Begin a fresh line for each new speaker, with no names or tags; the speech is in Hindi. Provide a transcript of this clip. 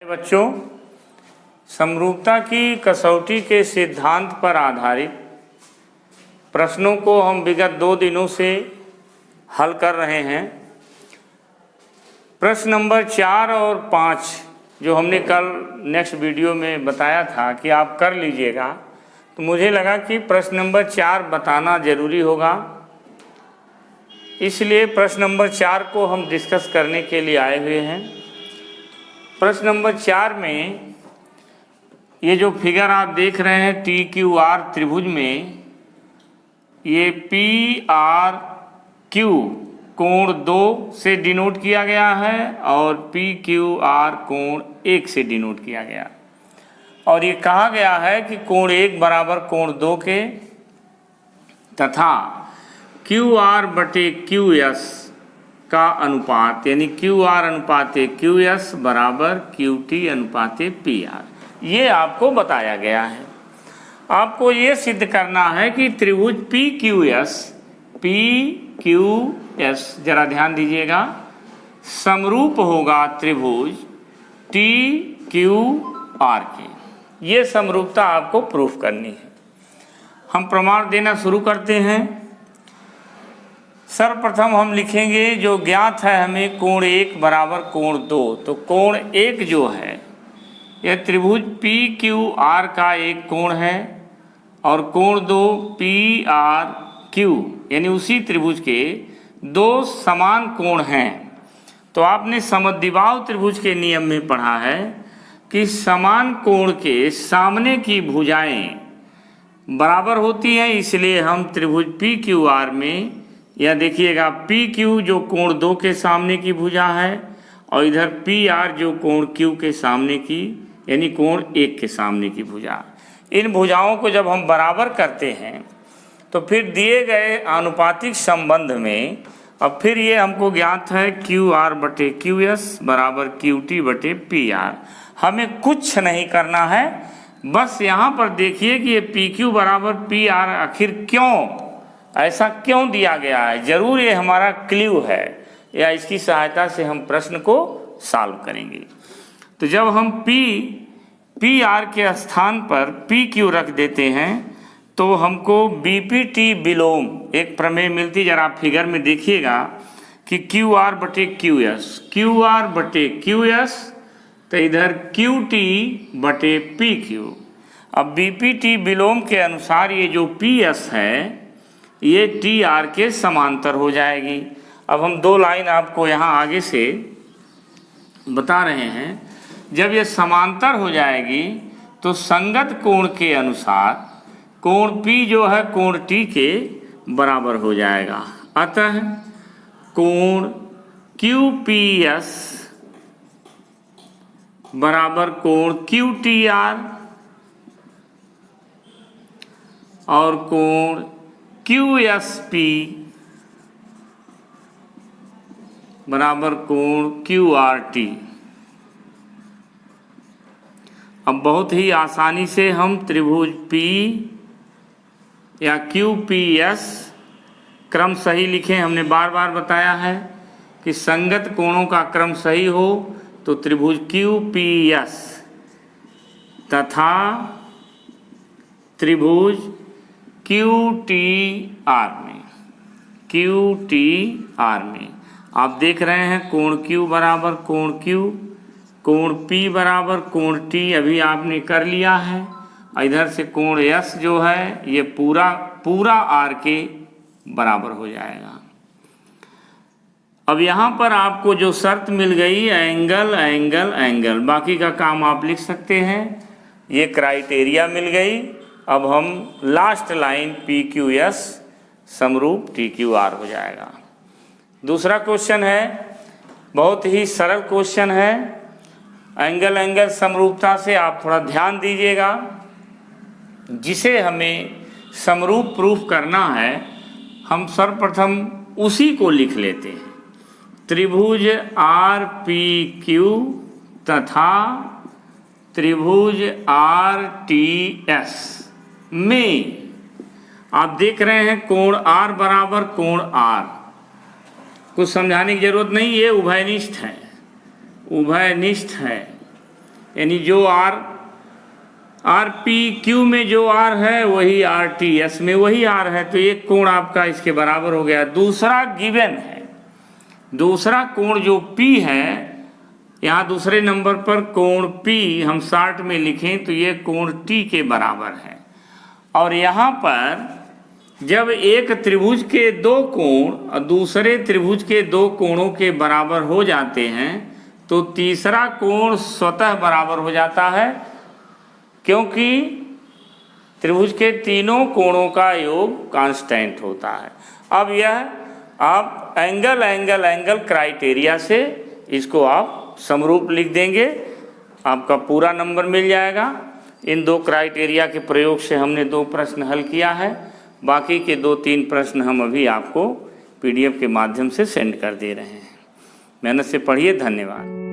बच्चों, समरूपता की कसौटी के सिद्धांत पर आधारित प्रश्नों को हम विगत 2 दिनों से हल कर रहे हैं। प्रश्न नंबर 4 और 5 जो हमने कल नेक्स्ट वीडियो में बताया था कि आप कर लीजिएगा, तो मुझे लगा कि प्रश्न नंबर 4 बताना ज़रूरी होगा, इसलिए प्रश्न नंबर 4 को हम डिस्कस करने के लिए आए हुए हैं। प्रश्न नंबर 4 में ये जो फिगर आप देख रहे हैं TQR त्रिभुज में, ये PRQ कोण 2 से डिनोट किया गया है और PQR कोण 1 से डिनोट किया गया, और ये कहा गया है कि कोण 1 बराबर कोण 2 के तथा QR बटे QS का अनुपात यानी QR अनुपाते QS बराबर QT अनुपाते PR, ये आपको बताया गया है। आपको ये सिद्ध करना है कि त्रिभुज PQS जरा ध्यान दीजिएगा, समरूप होगा त्रिभुज TQR के। ये समरूपता आपको प्रूफ करनी है। हम प्रमाण देना शुरू करते हैं। सर्वप्रथम हम लिखेंगे जो ज्ञात है हमें कोण 1 बराबर कोण 2, तो कोण 1 जो है यह त्रिभुज PQR का एक कोण है और कोण 2 PRQ यानी उसी त्रिभुज के 2 समान कोण हैं। तो आपने समद्विबाहु त्रिभुज के नियम में पढ़ा है कि समान कोण के सामने की भुजाएं बराबर होती हैं, इसलिए हम त्रिभुज PQR में यह देखिएगा PQ जो कोण 2 के सामने की भुजा है और इधर PR जो कोण Q के सामने की यानी कोण 1 के सामने की भुजा, इन भुजाओं को जब हम बराबर करते हैं तो फिर दिए गए आनुपातिक संबंध में अब फिर ये हमको ज्ञात है QR बटे QS बराबर QT बटे PR। हमें कुछ नहीं करना है, बस यहाँ पर देखिए कि ये PQ बराबर PR आखिर क्यों, ऐसा क्यों दिया गया है। ज़रूर ये हमारा क्ल्यू है या इसकी सहायता से हम प्रश्न को सॉल्व करेंगे। तो जब हम PR के स्थान पर PQ रख देते हैं तो हमको BPT विलोम एक प्रमेय मिलती, जरा आप फिगर में देखिएगा कि QR बटे QS तो इधर QT बटे PQ। अब BPT विलोम के अनुसार ये जो PS है ये TR के समांतर हो जाएगी। अब हम 2 लाइन आपको यहाँ आगे से बता रहे हैं। जब ये समांतर हो जाएगी तो संगत कोण के अनुसार कोण P जो है कोण T के बराबर हो जाएगा। अतः कोण QPS बराबर कोण QTR और कोण QSP बराबर कोण QRT। अब बहुत ही आसानी से हम त्रिभुज P या QPS क्रम सही लिखें। हमने बार बार बताया है कि संगत कोणों का क्रम सही हो तो त्रिभुज QPS तथा त्रिभुज QTR में आप देख रहे हैं कोण Q बराबर कोण Q, कोण P बराबर कोण T अभी आपने कर लिया है। इधर से कोण S जो है ये पूरा R के बराबर हो जाएगा। अब यहाँ पर आपको जो शर्त मिल गई एंगल एंगल एंगल, बाकी का काम आप लिख सकते हैं, ये क्राइटेरिया मिल गई। अब हम लास्ट लाइन PQS समरूप TQR हो जाएगा। दूसरा क्वेश्चन है, बहुत ही सरल क्वेश्चन है। एंगल एंगल समरूपता से आप थोड़ा ध्यान दीजिएगा। जिसे हमें समरूप प्रूफ करना है हम सर्वप्रथम उसी को लिख लेते हैं। त्रिभुज RPQ तथा त्रिभुज RTS में आप देख रहे हैं कोण R बराबर कोण R, कुछ समझाने की जरूरत नहीं, ये उभयनिष्ठ है, उभयनिष्ठ है। यानी जो आर पी क्यू में जो आर है वही आर टी एस में वही आर है, तो एक कोण आपका इसके बराबर हो गया। दूसरा गिवन है, दूसरा कोण जो पी है, यहाँ दूसरे नंबर पर कोण पी हम शॉर्ट में लिखें तो ये कोण टी के बराबर है। और यहाँ पर जब एक त्रिभुज के दो कोण और दूसरे त्रिभुज के दो कोणों के बराबर हो जाते हैं तो तीसरा कोण स्वतः बराबर हो जाता है, क्योंकि त्रिभुज के तीनों कोणों का योग कांस्टेंट होता है। अब यह आप एंगल एंगल एंगल क्राइटेरिया से इसको आप समरूप लिख देंगे, आपका पूरा नंबर मिल जाएगा। इन दो क्राइटेरिया के प्रयोग से हमने 2 प्रश्न हल किया है, बाकी के 2-3 प्रश्न हम अभी आपको PDF के माध्यम से सेंड कर दे रहे हैं। मेहनत से पढ़िए, धन्यवाद।